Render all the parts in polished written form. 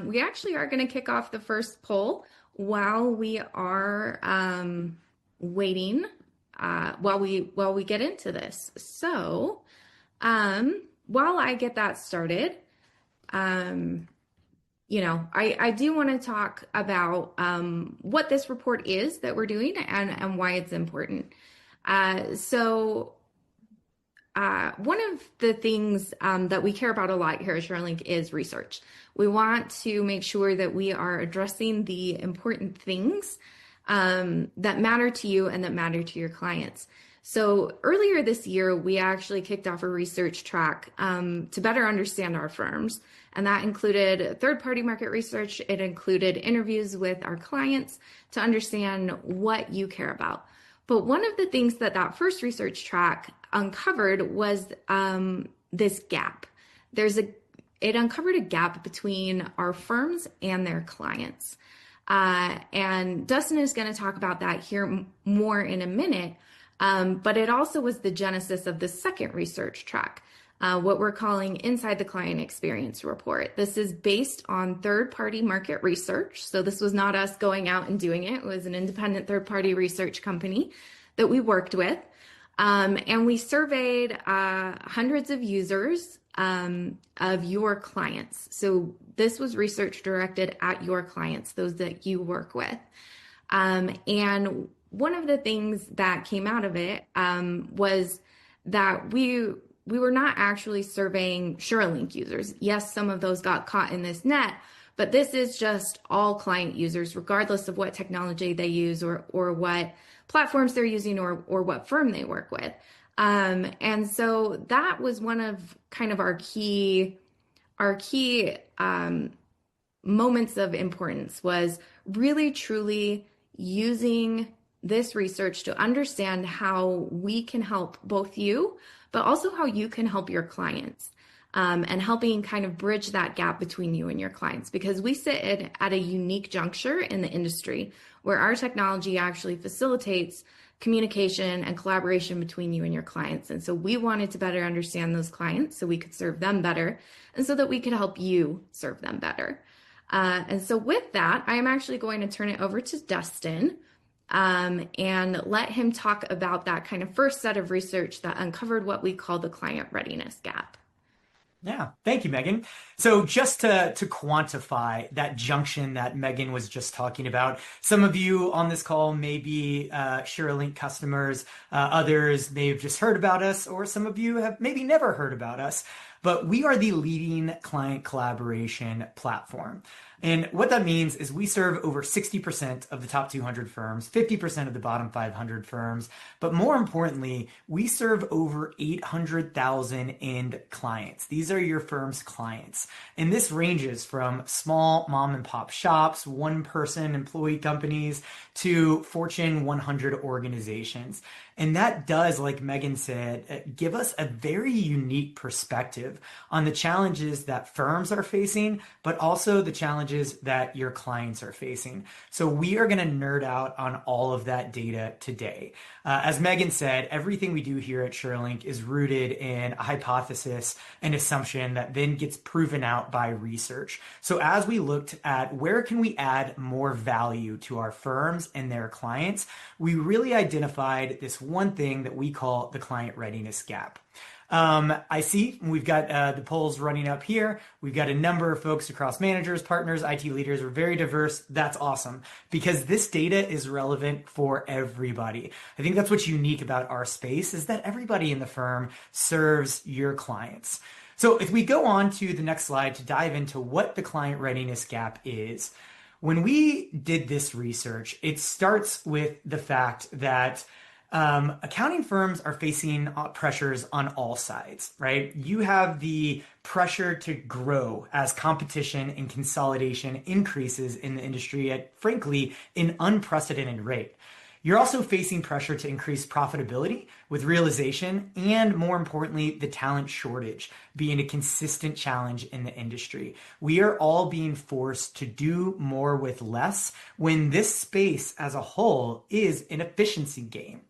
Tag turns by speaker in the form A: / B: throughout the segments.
A: We actually are going to kick off the first poll while we are waiting, while we get into this. So, while I get that started, I do want to talk about what this report is that we're doing and why it's important. One of the things that we care about a lot here at Suralink is research. We want to make sure that we are addressing the important things that matter to you and that matter to your clients. So earlier this year, we actually kicked off a research track to better understand our firms. And that included third-party market research. It included interviews with our clients to understand what you care about. But one of the things that first research track uncovered was this gap. It uncovered a gap between our firms and their clients. And Dustin is going to talk about that here more in a minute. But it also was the genesis of the second research track, what we're calling Inside the Client Experience Report. This is based on third-party market research. So this was not us going out and doing it. It was an independent third-party research company that we worked with. And we surveyed hundreds of users of your clients. So this was research directed at your clients, those that you work with. And one of the things that came out of it was that we were not actually surveying Suralink users. Yes, some of those got caught in this net, but this is just all client users, regardless of what technology they use or what platforms they're using or what firm they work with. And so that was one of kind of our key moments of importance, was really truly using this research to understand how we can help both you, but also how you can help your clients, and helping kind of bridge that gap between you and your clients, because we sit at a unique juncture in the industry where our technology actually facilitates communication and collaboration between you and your clients. And so we wanted to better understand those clients so we could serve them better and so that we could help you serve them better. And so with that, I am actually going to turn it over to Dustin and let him talk about that kind of first set of research that uncovered what we call the client readiness gap.
B: Yeah, thank you, Megan. So just to quantify that junction that Megan was just talking about, some of you on this call may be Suralink customers, others may have just heard about us, or some of you have maybe never heard about us, but we are the leading client collaboration platform. And what that means is we serve over 60% of the top 200 firms, 50% of the bottom 500 firms, but more importantly, we serve over 800,000 end clients. These are your firm's clients. And this ranges from small mom and pop shops, one-person employee companies, to Fortune 100 organizations. And that does, like Megan said, give us a very unique perspective on the challenges that firms are facing, but also the challenges that your clients are facing. So we are going to nerd out on all of that data today. As Megan said, everything we do here at Suralink is rooted in a hypothesis and assumption that then gets proven out by research. So as we looked at where can we add more value to our firms and their clients, we really identified this one thing that we call the client readiness gap. I see we've got the polls running up here. We've got a number of folks across managers, partners, IT leaders. We're very diverse. That's awesome because this data is relevant for everybody. I think that's what's unique about our space is that everybody in the firm serves your clients. So if we go on to the next slide to dive into what the client readiness gap is, when we did this research, it starts with the fact that accounting firms are facing pressures on all sides, right? You have the pressure to grow as competition and consolidation increases in the industry at, frankly, an unprecedented rate. You're also facing pressure to increase profitability with realization and, more importantly, the talent shortage being a consistent challenge in the industry. We are all being forced to do more with less when this space as a whole is an efficiency game.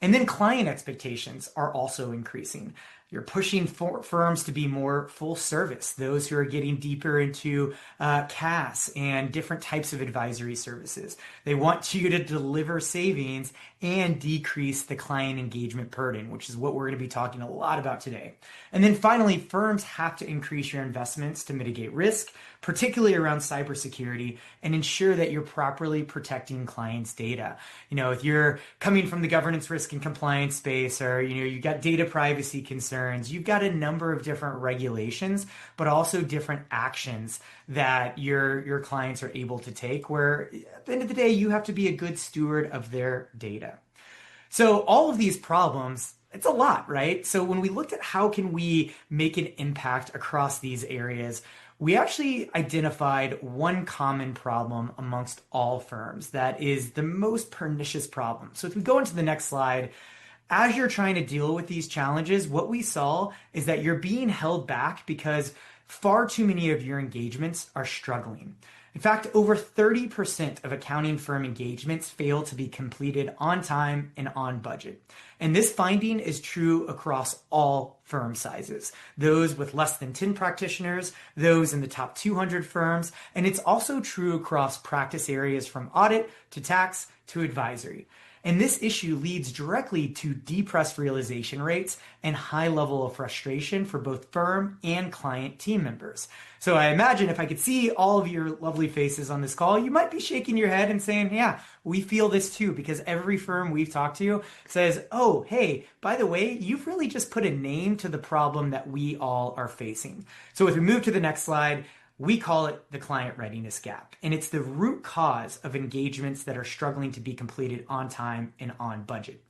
B: And then client expectations are also increasing. You're pushing firms to be more full service, those who are getting deeper into CAS and different types of advisory services. They want you to deliver savings and decrease the client engagement burden, which is what we're going to be talking a lot about today. And then finally, firms have to increase your investments to mitigate risk, particularly around cybersecurity, and ensure that you're properly protecting clients' data. If you're coming from the governance risk and compliance space, or you've got data privacy concerns, you've got a number of different regulations, but also different actions that your clients are able to take, where at the end of the day, you have to be a good steward of their data. So all of these problems, it's a lot, right? So when we looked at how can we make an impact across these areas, we actually identified one common problem amongst all firms that is the most pernicious problem. So if we go into the next slide, as you're trying to deal with these challenges, what we saw is that you're being held back because far too many of your engagements are struggling. In fact, over 30% of accounting firm engagements fail to be completed on time and on budget. And this finding is true across all firm sizes, those with less than 10 practitioners, those in the top 200 firms, and it's also true across practice areas from audit to tax to advisory. And this issue leads directly to depressed realization rates and high level of frustration for both firm and client team members. So I imagine if I could see all of your lovely faces on this call, you might be shaking your head and saying, yeah, we feel this too, because every firm we've talked to says, oh, hey, by the way, you've really just put a name to the problem that we all are facing. So if we move to the next slide, we call it the client readiness gap, and it's the root cause of engagements that are struggling to be completed on time and on budget.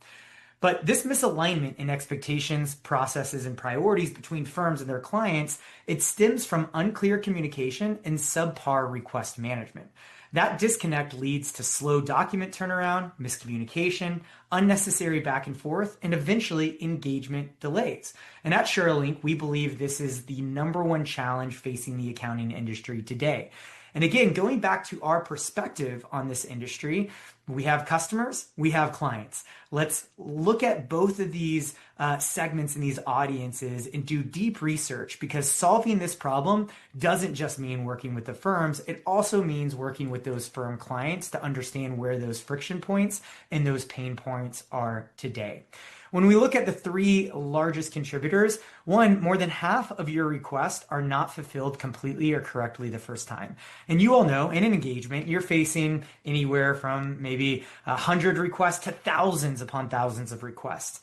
B: But this misalignment in expectations, processes, and priorities between firms and their clients, it stems from unclear communication and subpar request management. That disconnect leads to slow document turnaround, miscommunication, unnecessary back and forth, and eventually engagement delays. And at Suralink, we believe this is the number one challenge facing the accounting industry today. And again, going back to our perspective on this industry, we have customers, we have clients. Let's look at both of these segments and these audiences and do deep research, because solving this problem doesn't just mean working with the firms. It also means working with those firm clients to understand where those friction points and those pain points are today. When we look at the three largest contributors, one, more than half of your requests are not fulfilled completely or correctly the first time. And you all know in an engagement, you're facing anywhere from maybe 100 requests to thousands upon thousands of requests.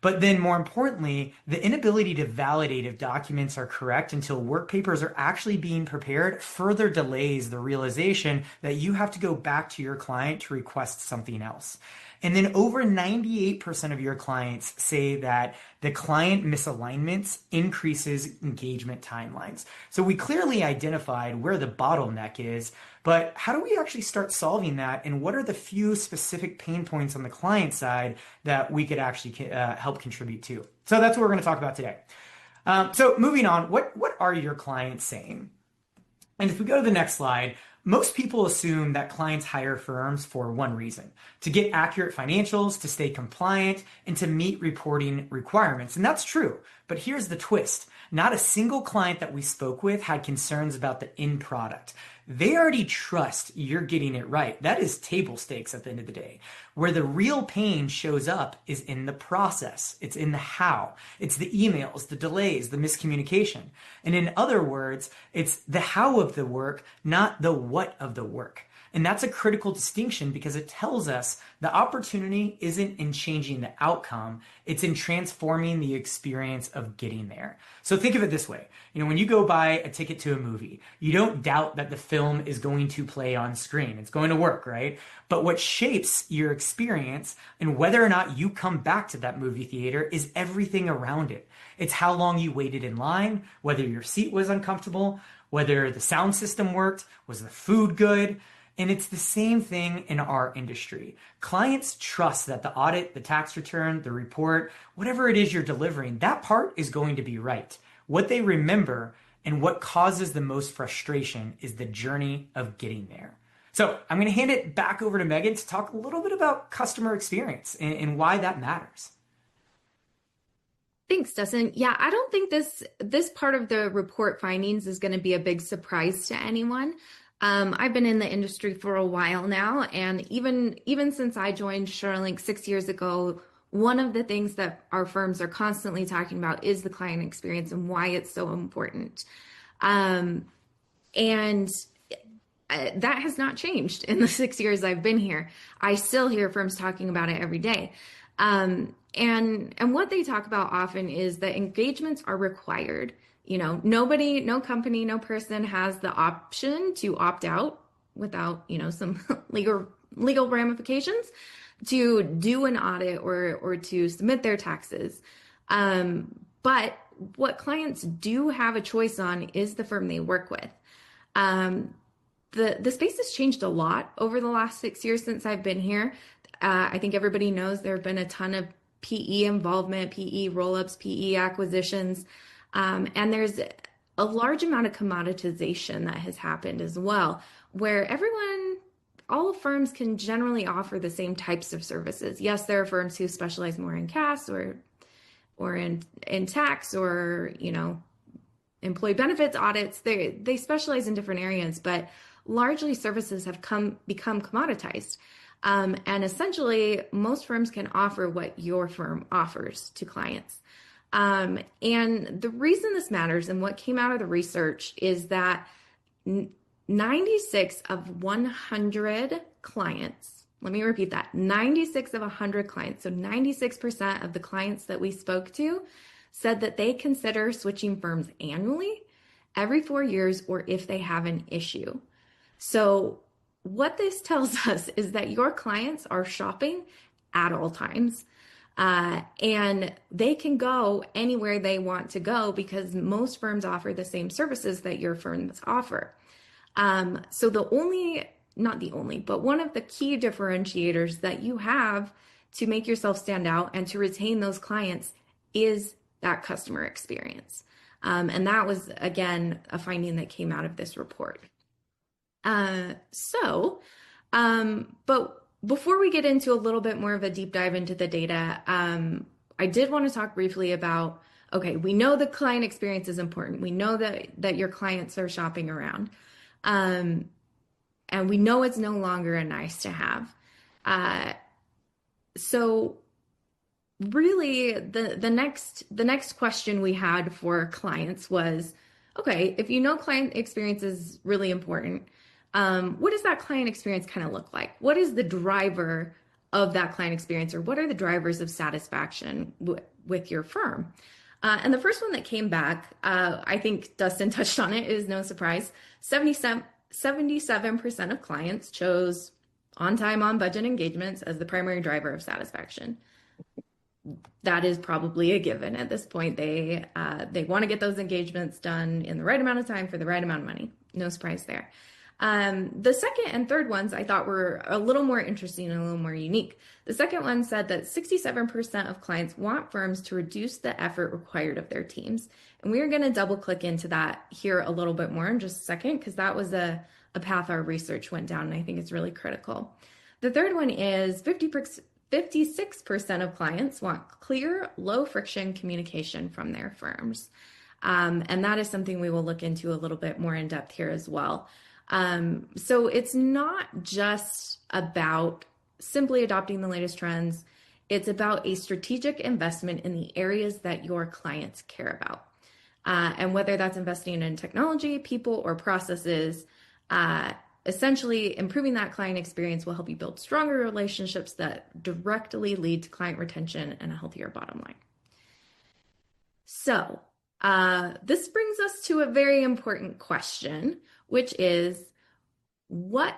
B: But then more importantly, the inability to validate if documents are correct until work papers are actually being prepared further delays the realization that you have to go back to your client to request something else. And then over 98% of your clients say that the client misalignments increases engagement timelines. So we clearly identified where the bottleneck is, but how do we actually start solving that? And what are the few specific pain points on the client side that we could actually help contribute to? So that's what we're going to talk about today. So moving on, what are your clients saying? And if we go to the next slide, most people assume that clients hire firms for one reason: to get accurate financials, to stay compliant, and to meet reporting requirements. And that's true. But here's the twist. Not a single client that we spoke with had concerns about the end product. They already trust you're getting it right. That is table stakes at the end of the day. Where the real pain shows up is in the process. It's in the how. It's the emails, the delays, the miscommunication. And in other words, it's the how of the work, not the what of the work. And that's a critical distinction, because it tells us the opportunity isn't in changing the outcome, it's in transforming the experience of getting there. So think of it this way. When you go buy a ticket to a movie, you don't doubt that the film is going to play on screen. It's going to work, right? But what shapes your experience and whether or not you come back to that movie theater is everything around it. It's how long you waited in line, whether your seat was uncomfortable, whether the sound system worked, was the food good. And it's the same thing in our industry. Clients trust that the audit, the tax return, the report, whatever it is you're delivering, that part is going to be right. What they remember and what causes the most frustration is the journey of getting there. So I'm going to hand it back over to Megan to talk a little bit about customer experience and why that matters.
A: Thanks, Dustin. Yeah, I don't think this part of the report findings is going to be a big surprise to anyone. I've been in the industry for a while now, and even since I joined Suralink 6 years ago, one of the things that our firms are constantly talking about is the client experience and why it's so important. Um, and that has not changed in the 6 years I've been here. I still hear firms talking about it every day. And what they talk about often is that engagements are required. Nobody, no company, no person has the option to opt out without, some legal ramifications to do an audit or to submit their taxes. But what clients do have a choice on is the firm they work with. Um, the space has changed a lot over the last 6 years since I've been here. I think everybody knows there have been a ton of PE involvement, PE roll-ups, PE acquisitions, and there's a large amount of commoditization that has happened as well, where all firms can generally offer the same types of services. Yes, there are firms who specialize more in CAS or in tax or employee benefits audits. They specialize in different areas, but largely services have become commoditized. And essentially, most firms can offer what your firm offers to clients. And the reason this matters and what came out of the research is that 96 of 100 clients, let me repeat that, 96 of 100 clients, so 96% of the clients that we spoke to said that they consider switching firms annually, every 4 years, or if they have an issue. So what this tells us is that your clients are shopping at all times. And they can go anywhere they want to go because most firms offer the same services that your firms offer. So not the only, but one of the key differentiators that you have to make yourself stand out and to retain those clients is that customer experience. And that was, again, a finding that came out of this report. But before we get into a little bit more of a deep dive into the data, I did want to talk briefly about, okay, we know the client experience is important. We know that your clients are shopping around. And we know it's no longer a nice to have. So really the next question we had for clients was, okay, if you know client experience is really important, what does that client experience kind of look like? What is the driver of that client experience, or what are the drivers of satisfaction with your firm? And the first one that came back, I think Dustin touched on it, is no surprise. 77% of clients chose on time, on budget engagements as the primary driver of satisfaction. That is probably a given at this point. They want to get those engagements done in the right amount of time for the right amount of money. No surprise there. The second and third ones I thought were a little more interesting and a little more unique. The second one said that 67% of clients want firms to reduce the effort required of their teams. And we are going to double click into that here a little bit more in just a second, because that was a path our research went down, and I think it's really critical. The third one is 56% of clients want clear, low friction communication from their firms. And that is something we will look into a little bit more in depth here as well. So it's not just about simply adopting the latest trends. It's about a strategic investment in the areas that your clients care about. And whether that's investing in technology, people, or processes, essentially improving that client experience will help you build stronger relationships that directly lead to client retention and a healthier bottom line. So this brings us to a very important question, which is, what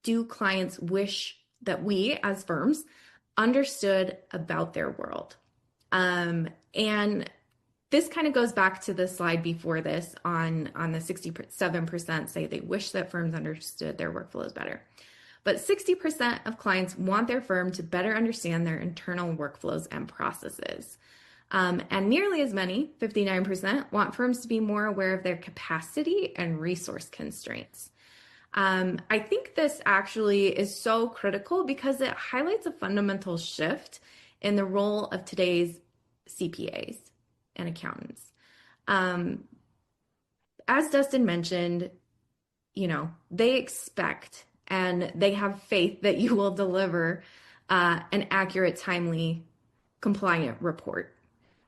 A: do clients wish that we as firms understood about their world? And this kind of goes back to the slide before this on the 67% say they wish that firms understood their workflows better. But 60% of clients want their firm to better understand their internal workflows and processes. And nearly as many, 59%, want firms to be more aware of their capacity and resource constraints. I think this actually is so critical because it highlights a fundamental shift in the role of today's CPAs and accountants. Um, as Dustin mentioned, they expect and they have faith that you will deliver an accurate, timely, compliant report.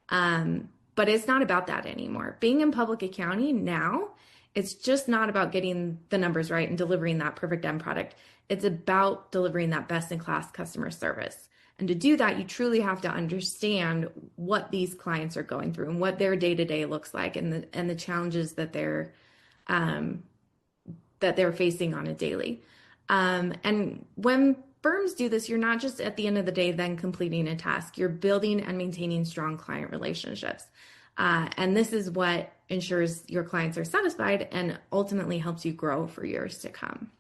A: But it's not about that anymore. Being in public accounting now, it's just not about getting the numbers right and delivering that perfect end product. It's about delivering that best in class customer service. And to do that, you truly have to understand what these clients are going through and what their day to day looks like, and the challenges um, that they're facing on a daily. And when firms do this, you're not just at the end of the day then completing a task, you're building and maintaining strong client relationships. And this is what ensures your clients are satisfied and ultimately helps you grow for years to come.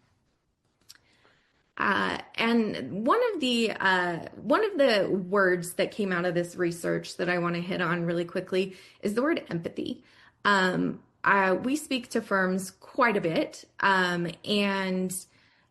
A: And one of the words that came out of this research that I want to hit on really quickly is the word empathy. We speak to firms quite a bit, and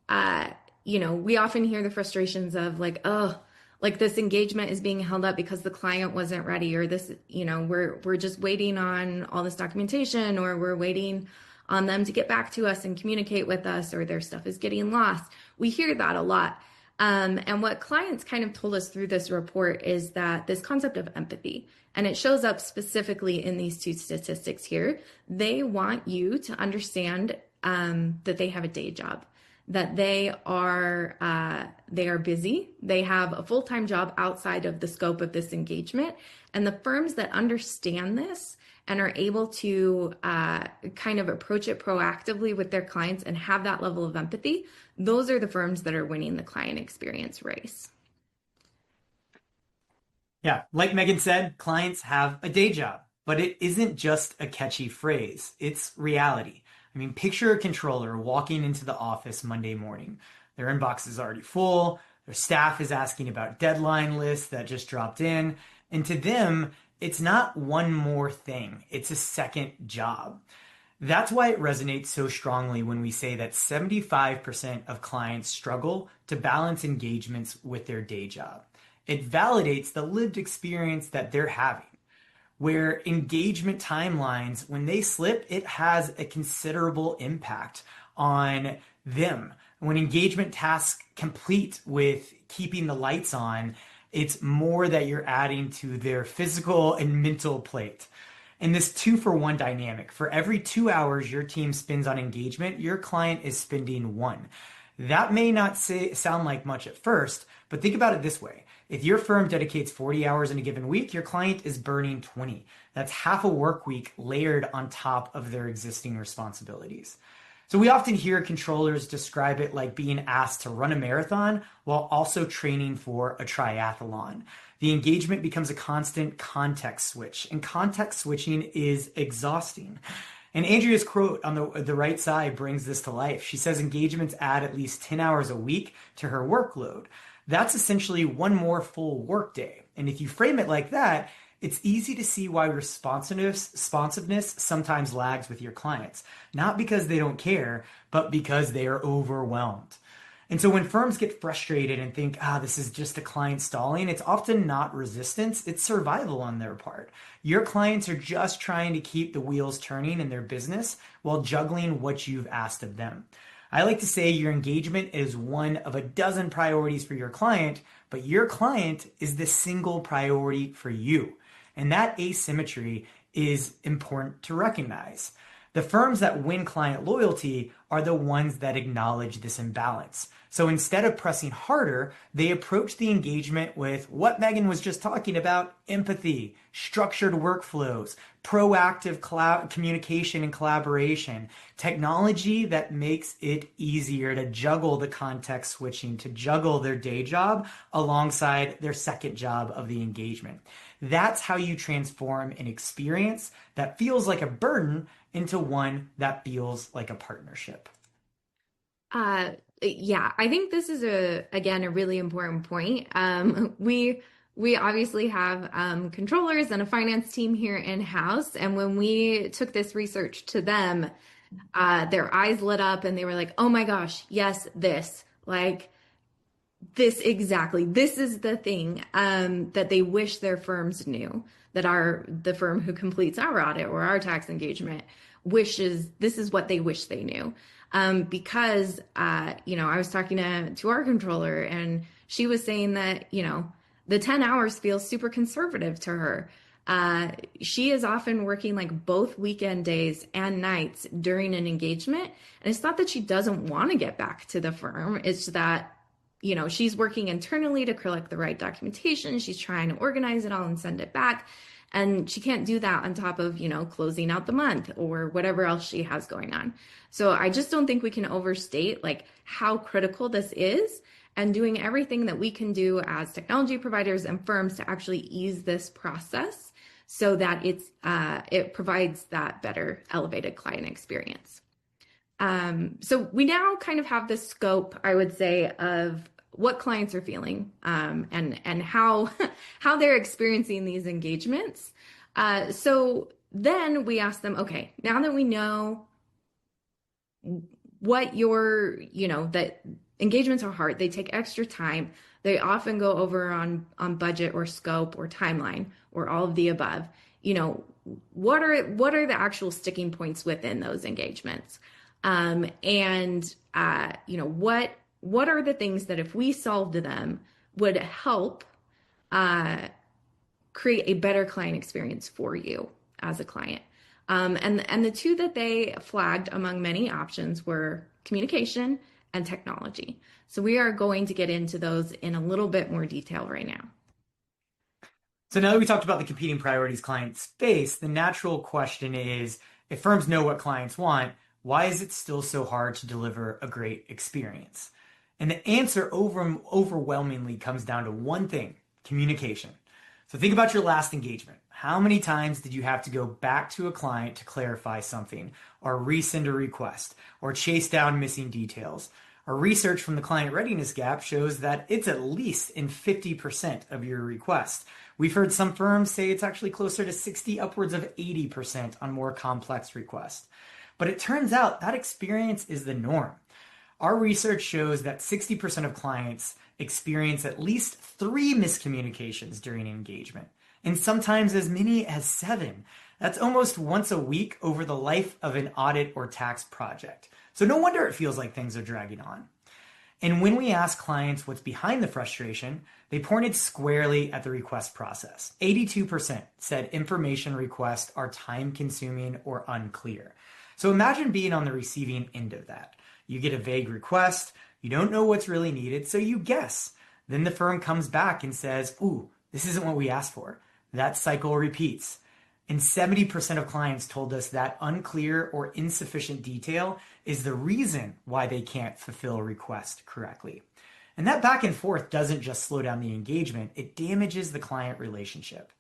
A: uh, we often hear the frustrations of like, oh, like this engagement is being held up because the client wasn't ready, or this, we're just waiting on all this documentation, or we're waiting on them to get back to us and communicate with us, or their stuff is getting lost. We hear that a lot. And what clients kind of told us through this report is that this concept of empathy, and it shows up specifically in these two statistics here, they want you to understand that they have a day job, that they are busy, they have a full-time job outside of the scope of this engagement. And the firms that understand this and are able to kind of approach it proactively with their clients and have that level of empathy, those are the firms that are winning the client experience race.
B: Yeah, like Megan said, clients have a day job, but it isn't just a catchy phrase, it's reality. I mean, picture a controller walking into the office Monday morning. Their inbox is already full, their staff is asking about deadline lists that just dropped in, and to them, it's not one more thing, it's a second job. That's why it resonates so strongly when we say that 75% of clients struggle to balance engagements with their day job. It validates the lived experience that they're having, where engagement timelines, when they slip, it has a considerable impact on them. When engagement tasks complete with keeping the lights on, it's more that you're adding to their physical and mental plate. And this 2-for-1 dynamic, for every 2 hours your team spends on engagement, your client is spending one. That may not sound like much at first, but think about it this way. If your firm dedicates 40 hours in a given week, your client is burning 20. That's half a work week layered on top of their existing responsibilities. So we often hear controllers describe it like being asked to run a marathon while also training for a triathlon. The engagement becomes a constant context switch, and context switching is exhausting. And Andrea's quote on the right side brings this to life. She says engagements add at least 10 hours a week to her workload. That's essentially one more full workday. And if you frame it like that, it's easy to see why responsiveness sometimes lags with your clients. Not because they don't care, but because they are overwhelmed. And so when firms get frustrated and think, this is just a client stalling, it's often not resistance, it's survival on their part. Your clients are just trying to keep the wheels turning in their business while juggling what you've asked of them. I like to say your engagement is one of a dozen priorities for your client, but your client is the single priority for you. And that asymmetry is important to recognize. The firms that win client loyalty are the ones that acknowledge this imbalance. So instead of pressing harder, they approach the engagement with what Megan was just talking about: empathy, structured workflows, proactive communication and collaboration, technology that makes it easier to juggle the context switching, to juggle their day job alongside their second job of the engagement. That's how you transform an experience that feels like a burden into one that feels like a partnership.
A: Yeah, I think this is again, a really important point. We obviously have controllers and a finance team here in-house, and when we took this research to them, their eyes lit up and they were like, "Oh my gosh, yes, this." Like This is the thing that they wish their firms knew, that the firm who completes our audit or our tax engagement wishes, this is what they wish they knew. Because, I was talking to our controller, and she was saying that, the 10 hours feels super conservative to her. She is often working like both weekend days and nights during an engagement. And it's not that she doesn't want to get back to the firm. It's that, she's working internally to collect the right documentation. She's trying to organize it all and send it back. And she can't do that on top of, closing out the month or whatever else she has going on. So I just don't think we can overstate like how critical this is, and doing everything that we can do as technology providers and firms to actually ease this process so that it provides that better elevated client experience. So we now kind of have the scope, I would say, of what clients are feeling, and how how they're experiencing these engagements. So then we ask them, okay, now that we know what that engagements are hard, they take extra time, they often go over on budget or scope or timeline or all of the above. What are the actual sticking points within those engagements? What are the things that if we solved them would help create a better client experience for you as a client? And the two that they flagged among many options were communication and technology. So we are going to get into those in a little bit more detail right now.
B: So now that we talked about the competing priorities clients face, the natural question is, if firms know what clients want, why is it still so hard to deliver a great experience? And the answer overwhelmingly comes down to one thing: communication. So think about your last engagement. How many times did you have to go back to a client to clarify something, or resend a request, or chase down missing details? Our research from the Client Readiness Gap shows that it's at least in 50% of your requests. We've heard some firms say it's actually closer to 60, upwards of 80% on more complex requests. But it turns out that experience is the norm. Our research shows that 60% of clients experience at least 3 miscommunications during engagement, and sometimes as many as 7. That's almost once a week over the life of an audit or tax project. So no wonder it feels like things are dragging on. And when we asked clients what's behind the frustration, they pointed squarely at the request process. 82% said information requests are time-consuming or unclear. So imagine being on the receiving end of that. You get a vague request, you don't know what's really needed, so you guess. Then the firm comes back and says, ooh, this isn't what we asked for. That cycle repeats. And 70% of clients told us that unclear or insufficient detail is the reason why they can't fulfill a request correctly. And that back and forth doesn't just slow down the engagement, it damages the client relationship.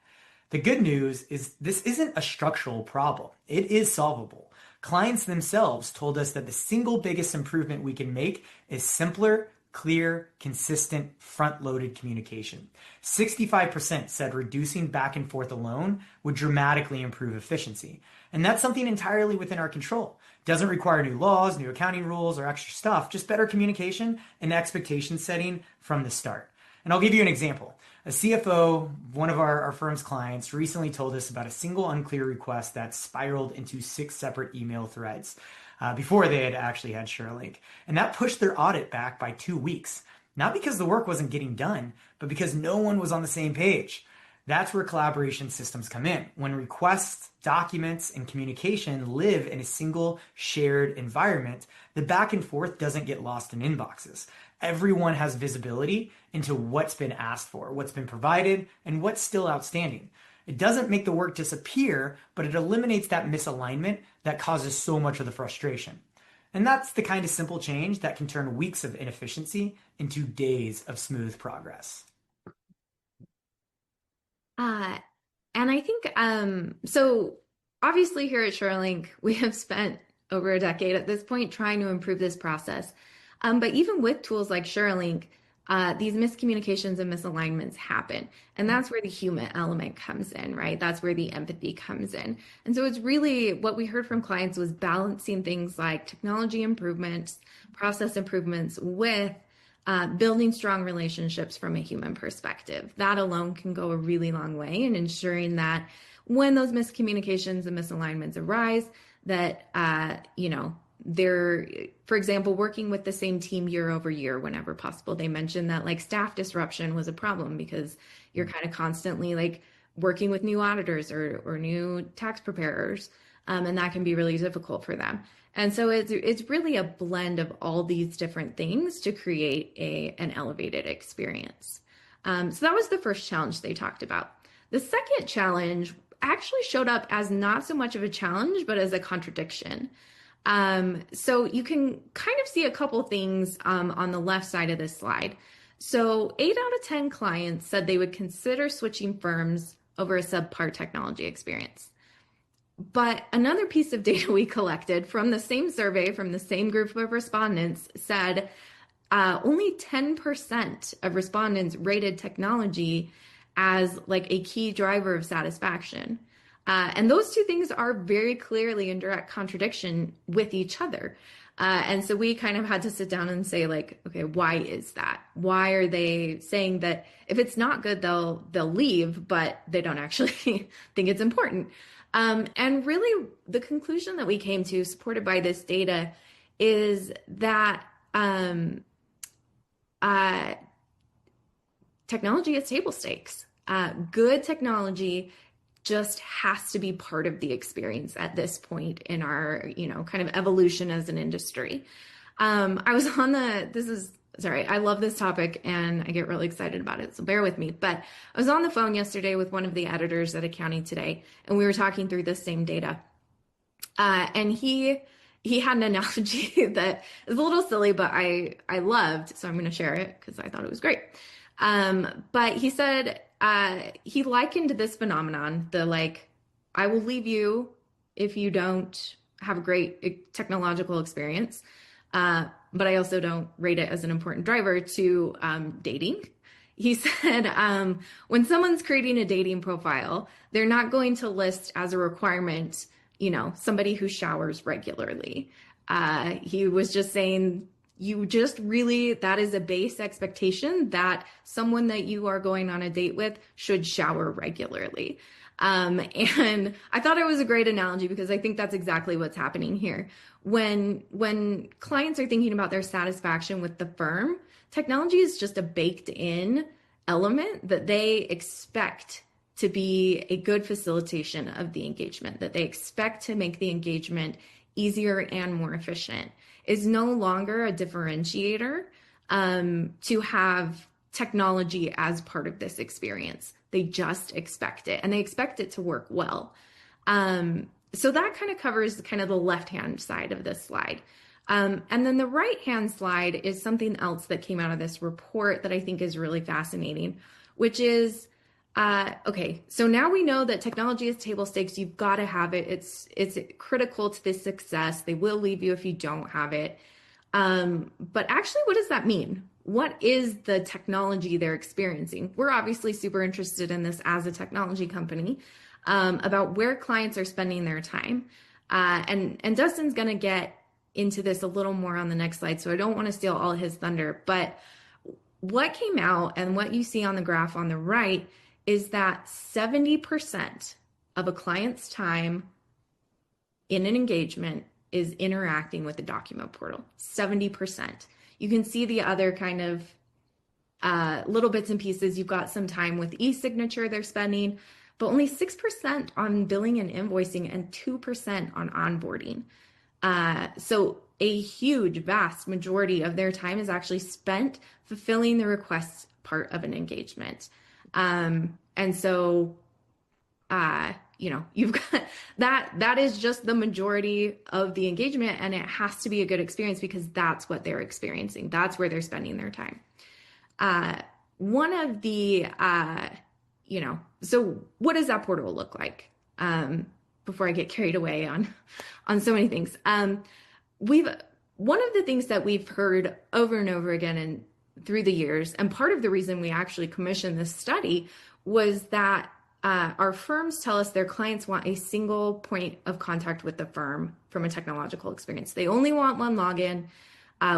B: The good news is this isn't a structural problem. It is solvable. Clients themselves told us that the single biggest improvement we can make is simpler, clear, consistent, front-loaded communication. 65% said reducing back and forth alone would dramatically improve efficiency. And that's something entirely within our control. It doesn't require new laws, new accounting rules, or extra stuff, just better communication and expectation setting from the start. And I'll give you an example. A CFO, one of our firm's clients, recently told us about a single unclear request that spiraled into 6 separate email threads before they had actually had Suralink. And that pushed their audit back by 2 weeks. Not because the work wasn't getting done, but because no one was on the same page. That's where collaboration systems come in. When requests, documents, and communication live in a single shared environment, the back and forth doesn't get lost in inboxes. Everyone has visibility into what's been asked for, what's been provided, and what's still outstanding. It doesn't make the work disappear, but it eliminates that misalignment that causes so much of the frustration. And that's the kind of simple change that can turn weeks of inefficiency into days of smooth progress.
A: And I think, so obviously here at Suralink, we have spent over a decade at this point trying to improve this process. But even with tools like Suralink, these miscommunications and misalignments happen. And that's where the human element comes in, right? That's where the empathy comes in. And so it's really what we heard from clients was balancing things like technology improvements, process improvements with building strong relationships from a human perspective. That alone can go a really long way in ensuring that when those miscommunications and misalignments arise, that, they're, for example, working with the same team year over year whenever possible. They mentioned that like staff disruption was a problem because you're kind of constantly like working with new auditors or new tax preparers, and that can be really difficult for them. And so it's really a blend of all these different things to create an elevated experience. So that was the first challenge they talked about. The second challenge actually showed up as not so much of a challenge, but as a contradiction. So you can kind of see a couple things on the left side of this slide. So 8 out of 10 clients said they would consider switching firms over a subpar technology experience. But another piece of data we collected from the same survey, from the same group of respondents, said only 10% of respondents rated technology as like a key driver of satisfaction. And those two things are very clearly in direct contradiction with each other. And so we kind of had to sit down and say like, okay, why is that? Why are they saying that if it's not good, they'll leave, but they don't actually think it's important? And really the conclusion that we came to, supported by this data, is that technology is table stakes. Good technology just has to be part of the experience at this point in our, kind of evolution as an industry. I was on I love this topic and I get really excited about it, so bear with me. But I was on the phone yesterday with one of the editors at Accounting Today, and we were talking through this same data. And he had an analogy that is a little silly, but I loved, so I'm going to share it because I thought it was great. But he said, he likened this phenomenon, I will leave you if you don't have a great technological experience, but I also don't rate it as an important driver, to dating. He said, when someone's creating a dating profile, they're not going to list as a requirement, somebody who showers regularly. He was just saying, that is a base expectation that someone that you are going on a date with should shower regularly. And I thought it was a great analogy because I think that's exactly what's happening here. When clients are thinking about their satisfaction with the firm, technology is just a baked in element that they expect to be a good facilitation of the engagement, that they expect to make the engagement easier and more efficient. Is no longer a differentiator to have technology as part of this experience. They just expect it, and they expect it to work well. So that kind of covers kind of the left-hand side of this slide. And then the right-hand slide is something else that came out of this report that I think is really fascinating, which is, okay, so now we know that technology is table stakes. You've got to have it. It's critical to this success. They will leave you if you don't have it. But actually, what does that mean? What is the technology they're experiencing? We're obviously super interested in this as a technology company, about where clients are spending their time. And Dustin's going to get into this a little more on the next slide, so I don't want to steal all his thunder. But what came out and what you see on the graph on the right is that 70% of a client's time in an engagement is interacting with the document portal. 70%. You can see the other kind of little bits and pieces. You've got some time with e-signature they're spending, but only 6% on billing and invoicing and 2% on onboarding. So a huge, vast majority of their time is actually spent fulfilling the request part of an engagement. And so, you've got that is just the majority of the engagement, and it has to be a good experience because that's what they're experiencing. That's where they're spending their time. One of the, so what does that portal look like? Before I get carried away on so many things. One of the things that we've heard over and over again and through the years, and part of the reason we actually commissioned this study was that our firms tell us their clients want a single point of contact with the firm from a technological experience. They only want one login.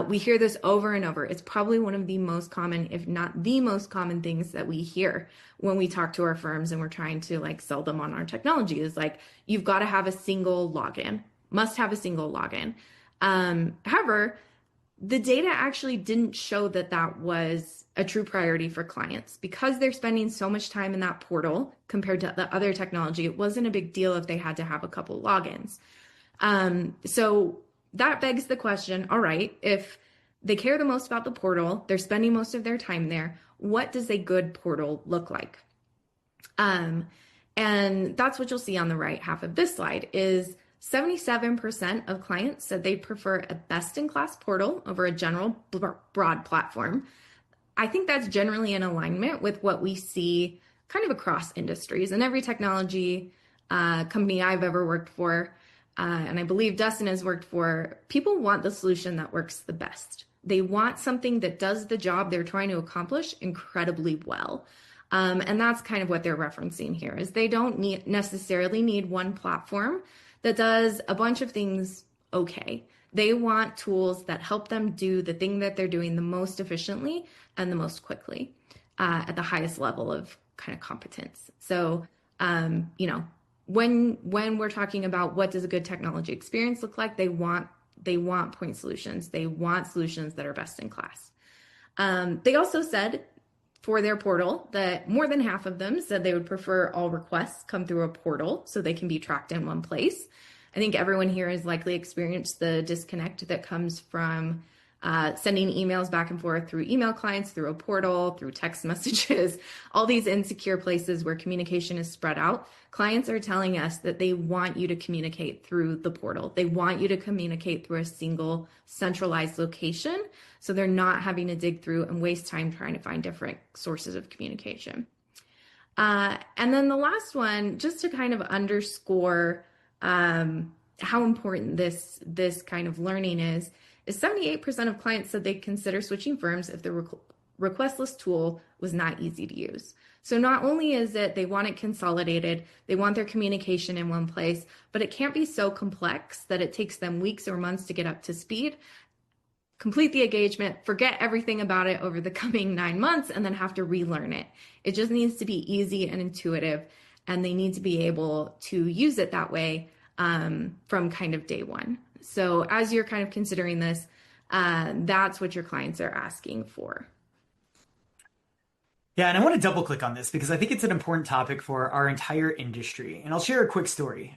A: We hear this over and over. It's probably one of the most common, if not the most common things that we hear when we talk to our firms and we're trying to like sell them on our technology is like, you've got to have a single login, must have a single login. However, the data actually didn't show that that was a true priority for clients because they're spending so much time in that portal compared to the other technology. It wasn't a big deal if they had to have a couple logins. So that begs the question, all right, if they care the most about the portal, they're spending most of their time there, what does a good portal look like? And that's what you'll see on the right half of this slide is 77% of clients said they prefer a best-in-class portal over a general broad platform. I think that's generally in alignment with what we see kind of across industries and every technology company I've ever worked for, and I believe Dustin has worked for, people want the solution that works the best. They want something that does the job they're trying to accomplish incredibly well. And that's kind of what they're referencing here is they don't necessarily need one platform that does a bunch of things okay. They want tools that help them do the thing that they're doing the most efficiently and the most quickly at the highest level of kind of competence. So, when we're talking about what does a good technology experience look like, they want point solutions. They want solutions that are best in class. They also said for their portal that more than half of them said they would prefer all requests come through a portal so they can be tracked in one place. I think everyone here has likely experienced the disconnect that comes from sending emails back and forth through email clients, through a portal, through text messages, all these insecure places where communication is spread out. Clients are telling us that they want you to communicate through the portal. They want you to communicate through a single centralized location, so they're not having to dig through and waste time trying to find different sources of communication. And then the last one, just to kind of underscore how important this kind of learning is 78% of clients said they'd consider switching firms if the request list tool was not easy to use. So not only is it they want it consolidated, they want their communication in one place, but it can't be so complex that it takes them weeks or months to get up to speed, complete the engagement, forget everything about it over the coming 9 months, and then have to relearn it. It just needs to be easy and intuitive, and they need to be able to use it that way from kind of day one. So as you're kind of considering this, that's what your clients are asking for.
B: Yeah, and I want to double click on this because I think it's an important topic for our entire industry. And I'll share a quick story.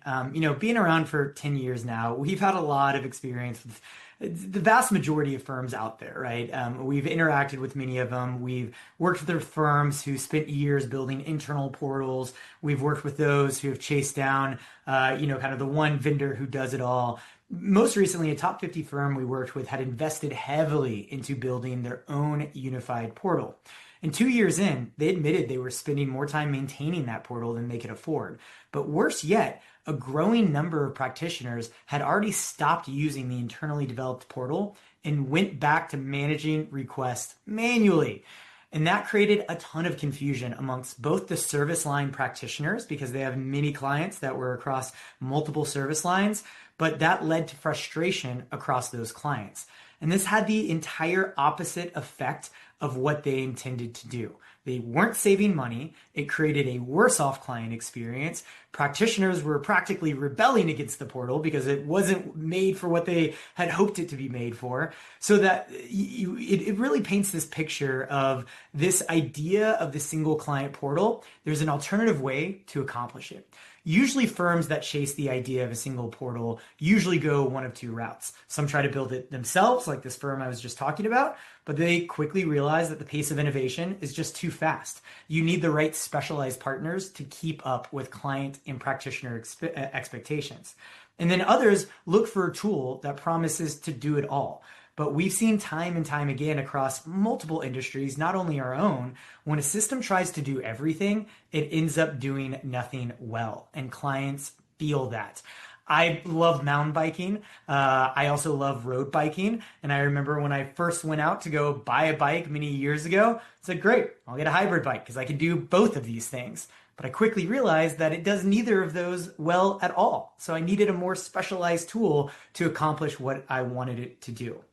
B: Being around for 10 years now, we've had a lot of experience with the vast majority of firms out there, right? We've interacted with many of them. We've worked with their firms who spent years building internal portals. We've worked with those who have chased down, kind of the one vendor who does it all. Most recently, a top 50 firm we worked with had invested heavily into building their own unified portal. And 2 years in, they admitted they were spending more time maintaining that portal than they could afford. But worse yet, a growing number of practitioners had already stopped using the internally developed portal and went back to managing requests manually. And that created a ton of confusion amongst both the service line practitioners because they have many clients that were across multiple service lines, but that led to frustration across those clients. And this had the entire opposite effect of what they intended to do. They weren't saving money. It created a worse off client experience. Practitioners were practically rebelling against the portal because it wasn't made for what they had hoped it to be made for. So that it really paints this picture of this idea of the single client portal. There's an alternative way to accomplish it. Usually firms that chase the idea of a single portal usually go one of two routes. Some try to build it themselves, like this firm I was just talking about, but they quickly realize that the pace of innovation is just too fast. You need the right specialized partners to keep up with client and practitioner expectations. And then others look for a tool that promises to do it all. But we've seen time and time again across multiple industries, not only our own, when a system tries to do everything, it ends up doing nothing well. And clients feel that. I love mountain biking. I also love road biking. And I remember when I first went out to go buy a bike many years ago, I said, great, I'll get a hybrid bike because I can do both of these things. But I quickly realized that it does neither of those well at all. So I needed a more specialized tool to accomplish what I wanted it to do.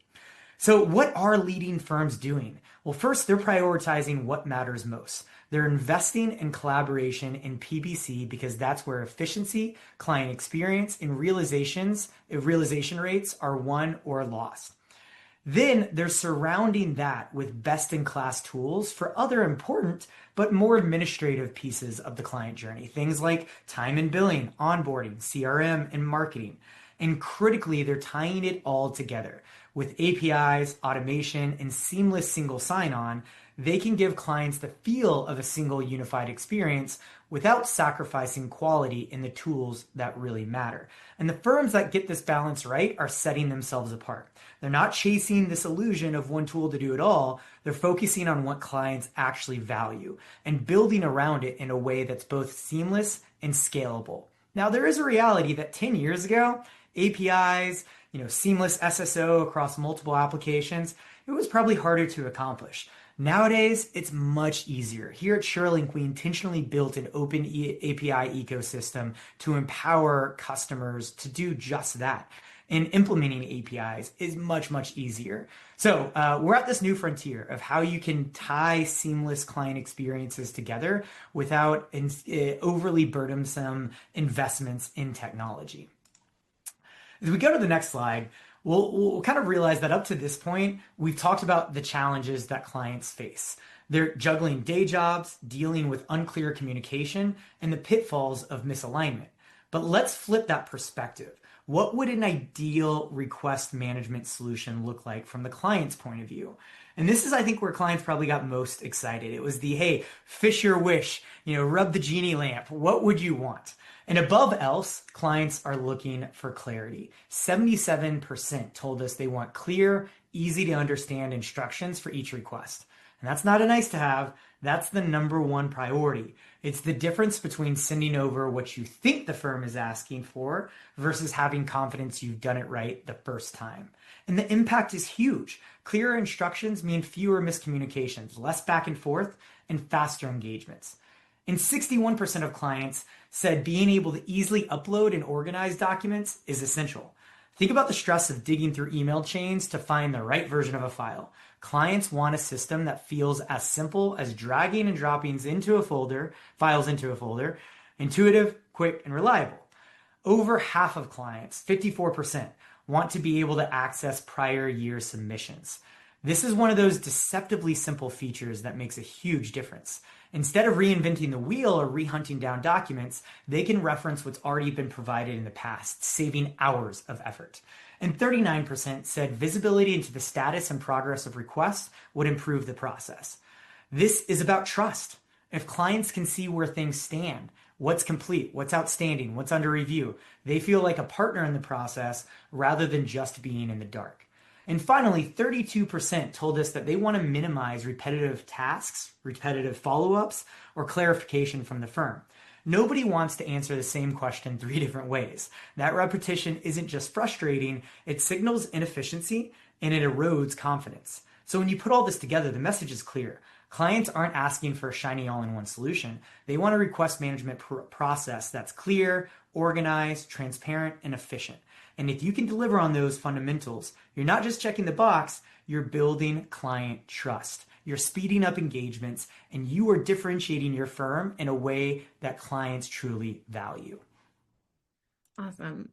B: So, what are leading firms doing? Well, first, they're prioritizing what matters most. They're investing in collaboration in PBC because that's where efficiency, client experience, and realization rates are won or lost. Then they're surrounding that with best in class tools for other important but more administrative pieces of the client journey. Things like time and billing, onboarding, CRM, and marketing. And critically, they're tying it all together. With APIs, automation, and seamless single sign on, they can give clients the feel of a single unified experience without sacrificing quality in the tools that really matter. And the firms that get this balance right are setting themselves apart. They're not chasing this illusion of one tool to do it all. They're focusing on what clients actually value and building around it in a way that's both seamless and scalable. Now, there is a reality that 10 years ago, APIs, seamless SSO across multiple applications, it was probably harder to accomplish. Nowadays, it's much easier. Here at Suralink, we intentionally built an open API ecosystem to empower customers to do just that. And implementing APIs is much, much easier. So we're at this new frontier of how you can tie seamless client experiences together without overly burdensome investments in technology. As we go to the next slide, we'll kind of realize that up to this point, we've talked about the challenges that clients face. They're juggling day jobs, dealing with unclear communication, and the pitfalls of misalignment. But let's flip that perspective. What would an ideal request management solution look like from the client's point of view? And this is, I think, where clients probably got most excited. It was the, hey, fish your wish, rub the genie lamp. What would you want? And above else, clients are looking for clarity. 77% told us they want clear, easy to understand instructions for each request. And that's not a nice to have. That's the number one priority. It's the difference between sending over what you think the firm is asking for versus having confidence you've done it right the first time. And the impact is huge. Clearer instructions mean fewer miscommunications, less back and forth, and faster engagements. And 61% of clients said being able to easily upload and organize documents is essential. Think about the stress of digging through email chains to find the right version of a file. Clients want a system that feels as simple as dragging and dropping files into a folder, intuitive, quick, and reliable. Over half of clients, 54%, want to be able to access prior year submissions. This is one of those deceptively simple features that makes a huge difference. Instead of reinventing the wheel or rehunting down documents, they can reference what's already been provided in the past, saving hours of effort. And 39% said visibility into the status and progress of requests would improve the process. This is about trust. If clients can see where things stand, what's complete, what's outstanding, what's under review, they feel like a partner in the process rather than just being in the dark. And finally, 32% told us that they want to minimize repetitive tasks, repetitive follow-ups, or clarification from the firm. Nobody wants to answer the same question 3 different ways. That repetition isn't just frustrating, it signals inefficiency and it erodes confidence. So when you put all this together, the message is clear. Clients aren't asking for a shiny all-in-one solution. They want a request management process that's clear, organized, transparent, and efficient. And if you can deliver on those fundamentals, you're not just checking the box, you're building client trust. You're speeding up engagements, and you are differentiating your firm in a way that clients truly value.
A: Awesome.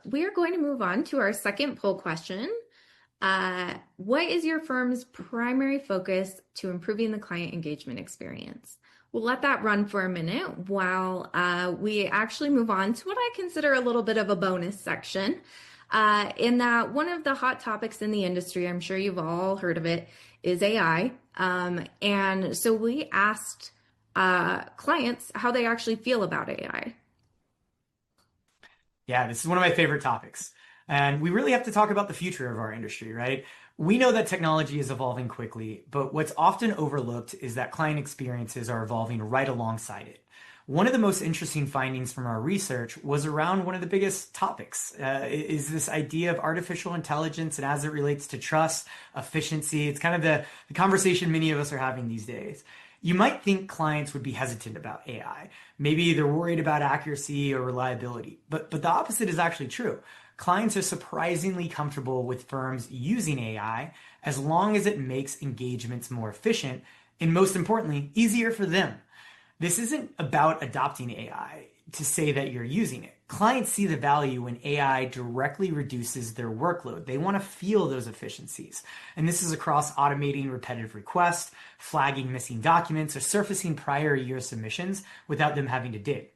A: We are going to move on to our second poll question. What is your firm's primary focus to improving the client engagement experience? We'll let that run for a minute while we actually move on to what I consider a little bit of a bonus section. In that one of the hot topics in the industry, I'm sure you've all heard of it, is AI. And so we asked clients how they actually feel about AI.
B: Yeah, this is one of my favorite topics. And we really have to talk about the future of our industry, right? We know that technology is evolving quickly, but what's often overlooked is that client experiences are evolving right alongside it. One of the most interesting findings from our research was around one of the biggest topics, is this idea of artificial intelligence and as it relates to trust, efficiency. It's kind of the conversation many of us are having these days. You might think clients would be hesitant about AI. Maybe they're worried about accuracy or reliability, but the opposite is actually true. clients are surprisingly comfortable with firms using AI as long as it makes engagements more efficient and, most importantly, easier for them. This isn't about adopting AI to say that you're using it. Clients see the value when AI directly reduces their workload. They want to feel those efficiencies. And this is across automating repetitive requests, flagging missing documents, or surfacing prior year submissions without them having to dig.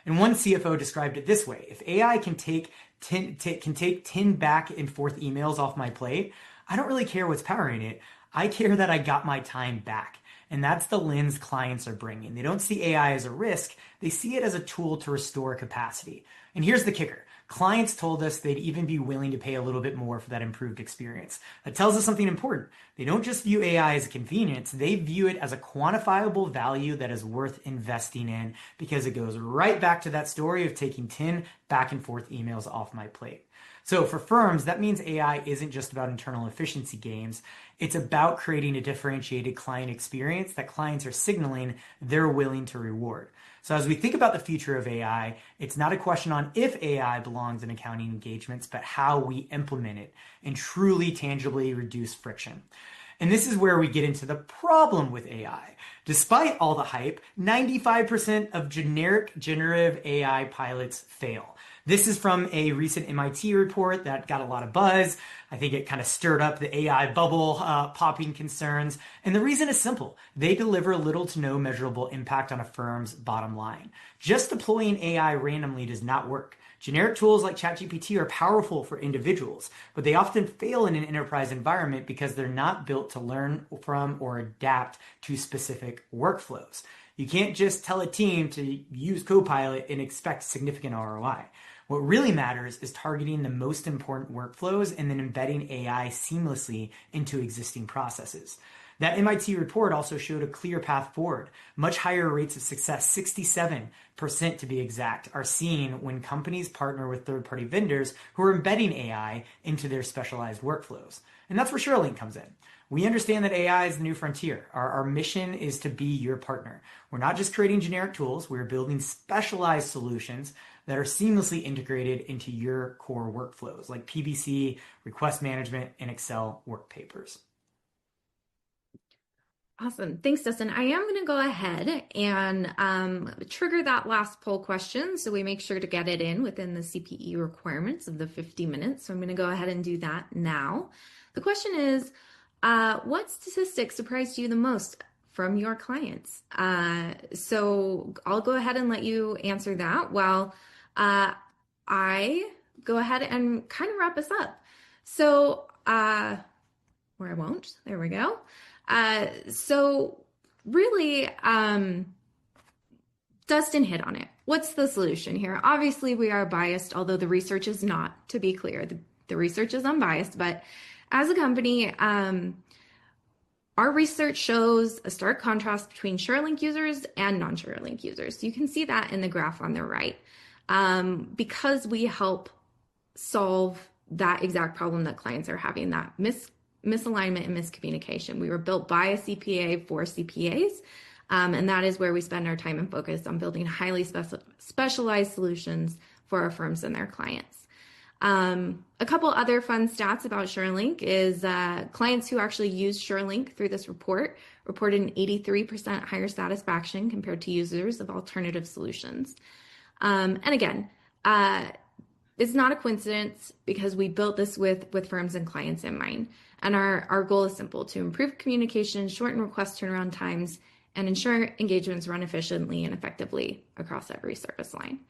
B: And one CFO described it this way: if AI can take 10 back and forth emails off my plate, I don't really care what's powering it. I care that I got my time back. And that's the lens clients are bringing. They don't see AI as a risk. They see it as a tool to restore capacity. And here's the kicker. Clients told us they'd even be willing to pay a little bit more for that improved experience. That tells us something important. They don't just view AI as a convenience. They view it as a quantifiable value that is worth investing in, because it goes right back to that story of taking 10 back and forth emails off my plate. So for firms, that means AI isn't just about internal efficiency gains. It's about creating a differentiated client experience that clients are signaling they're willing to reward. So as we think about the future of AI, it's not a question on if AI belongs in accounting engagements, but how we implement it and truly tangibly reduce friction. And this is where we get into the problem with AI. Despite all the hype, 95% of generative AI pilots fail. This is from a recent MIT report that got a lot of buzz. I think it kind of stirred up the AI bubble popping concerns. And the reason is simple. They deliver little to no measurable impact on a firm's bottom line. Just deploying AI randomly does not work. Generic tools like ChatGPT are powerful for individuals, but they often fail in an enterprise environment because they're not built to learn from or adapt to specific workflows. You can't just tell a team to use Copilot and expect significant ROI. What really matters is targeting the most important workflows and then embedding AI seamlessly into existing processes. That MIT report also showed a clear path forward. Much higher rates of success, 67% to be exact, are seen when companies partner with third-party vendors who are embedding AI into their specialized workflows. And that's where Suralink comes in. We understand that AI is the new frontier. Our mission is to be your partner. We're not just creating generic tools, we're building specialized solutions that are seamlessly integrated into your core workflows, like PBC, request management, and Excel work papers.
A: Awesome. Thanks, Dustin. I am going to go ahead and trigger that last poll question so we make sure to get it in within the CPE requirements of the 50 minutes. So I'm going to go ahead and do that now. The question is, what statistics surprised you the most from your clients? So I'll go ahead and let you answer that while I go ahead and kind of wrap us up. So, or I won't. There we go. So really, Dustin hit on it. What's the solution here? Obviously, we are biased, although the research is not, to be clear. The research is unbiased, but as a company, our research shows a stark contrast between Suralink users and non-Suralink users. You can see that in the graph on the right. Because we help solve that exact problem that clients are having, that misalignment and miscommunication. We were built by a CPA for CPAs, and that is where we spend our time and focus on building highly specialized solutions for our firms and their clients. A couple other fun stats about Suralink is clients who actually use Suralink through this report reported an 83% higher satisfaction compared to users of alternative solutions. And again, it's not a coincidence because we built this with firms and clients in mind. And our goal is simple: to improve communication, shorten request turnaround times, and ensure engagements run efficiently and effectively across every service line.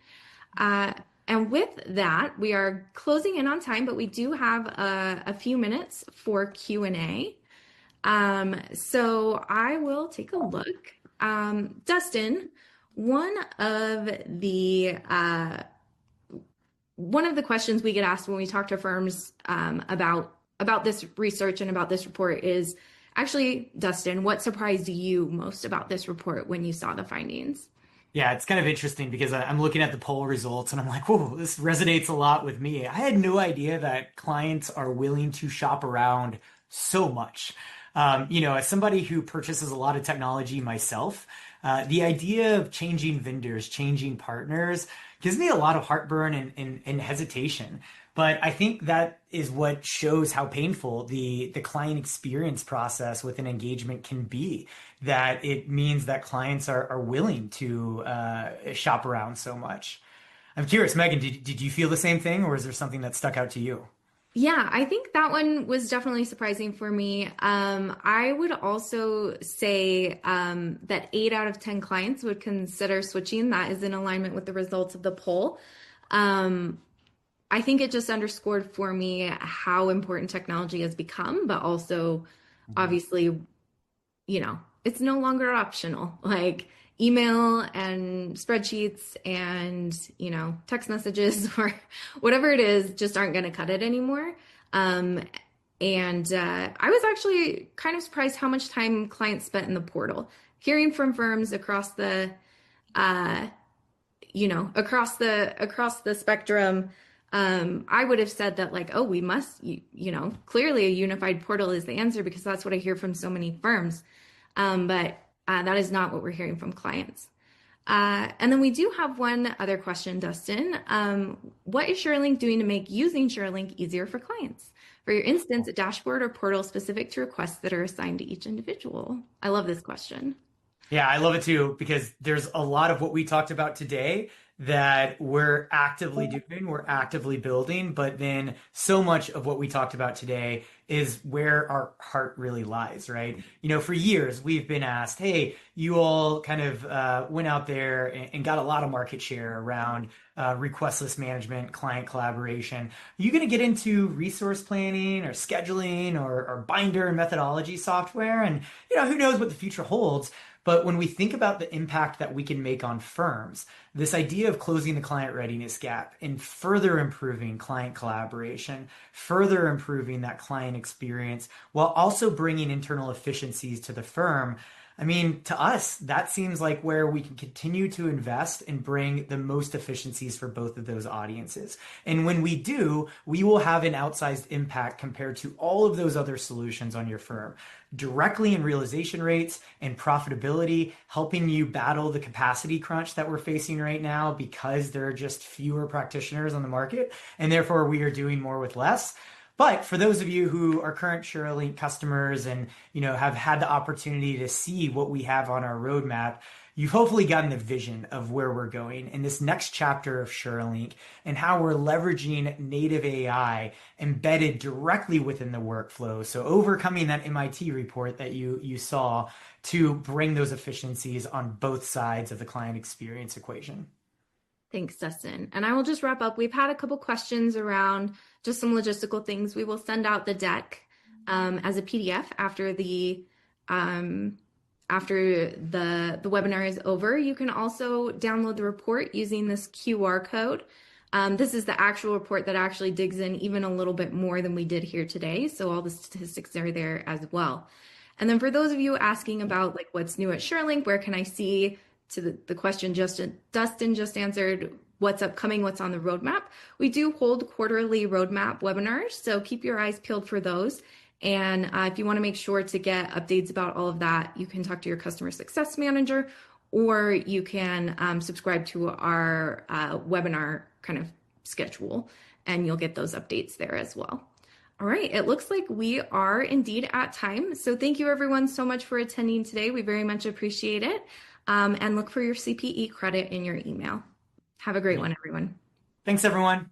A: And with that, we are closing in on time, but we do have a few minutes for Q&A. So I will take a look. Dustin, one of the questions we get asked when we talk to firms about this research and about this report is, actually, Dustin, what surprised you most about this report when you saw the findings?
B: Yeah, it's kind of interesting because I'm looking at the poll results and I'm like, whoa, this resonates a lot with me. I had no idea that clients are willing to shop around so much. As somebody who purchases a lot of technology myself, the idea of changing vendors, changing partners gives me a lot of heartburn and hesitation. But I think that is what shows how painful the client experience process with an engagement can be. That it means that clients are willing to shop around so much. I'm curious, Megan, did you feel the same thing, or is there something that stuck out to you?
A: Yeah, I think that one was definitely surprising for me. I would also say that 8 out of 10 clients would consider switching. That is in alignment with the results of the poll. Um, I think it just underscored for me how important technology has become, but also
B: Mhm.
A: obviously, it's no longer optional. Like email and spreadsheets and, text messages or whatever it is just aren't going to cut it anymore. Um, and I was actually kind of surprised how much time clients spent in the portal, hearing from firms uh, across the spectrum. I would have said that like, oh, we must, clearly a unified portal is the answer because that's what I hear from so many firms. But that is not what we're hearing from clients. And then we do have one other question, Dustin. What is Suralink doing to make using Suralink easier for clients? For your instance, a dashboard or portal specific to requests that are assigned to each individual. I love this question.
B: Yeah, I love it too because there's a lot of what we talked about today that we're actively doing, we're actively building, but then so much of what we talked about today is where our heart really lies, right? For years we've been asked, hey, you all kind of went out there and got a lot of market share around request list management, client collaboration. Are you going to get into resource planning or scheduling or binder and methodology software? And who knows what the future holds? But when we think about the impact that we can make on firms, this idea of closing the client readiness gap and further improving client collaboration, further improving that client experience, while also bringing internal efficiencies to the firm. I mean, to us, that seems like where we can continue to invest and bring the most efficiencies for both of those audiences. And when we do, we will have an outsized impact compared to all of those other solutions on your firm, directly in realization rates and profitability, helping you battle the capacity crunch that we're facing right now because there are just fewer practitioners on the market, and therefore we are doing more with less. But for those of you who are current Suralink customers and have had the opportunity to see what we have on our roadmap, you've hopefully gotten a vision of where we're going in this next chapter of Suralink and how we're leveraging native AI embedded directly within the workflow. So overcoming that MIT report that you saw to bring those efficiencies on both sides of the client experience equation.
A: Thanks, Dustin. And I will just wrap up. We've had a couple questions around just some logistical things. We will send out the deck as a PDF um, after the webinar is over. You can also download the report using this QR code. This is the actual report that actually digs in even a little bit more than we did here today. So all the statistics are there as well. And then for those of you asking about like what's new at Suralink, where can I see to the question Dustin just answered, what's upcoming, what's on the roadmap. We do hold quarterly roadmap webinars, so keep your eyes peeled for those. And if you want to make sure to get updates about all of that, you can talk to your customer success manager, or you can subscribe to our webinar kind of schedule, and you'll get those updates there as well. All right, it looks like we are indeed at time. So thank you everyone so much for attending today. We very much appreciate it. And look for your CPE credit in your email. Have a great one, everyone.
B: Thanks, everyone.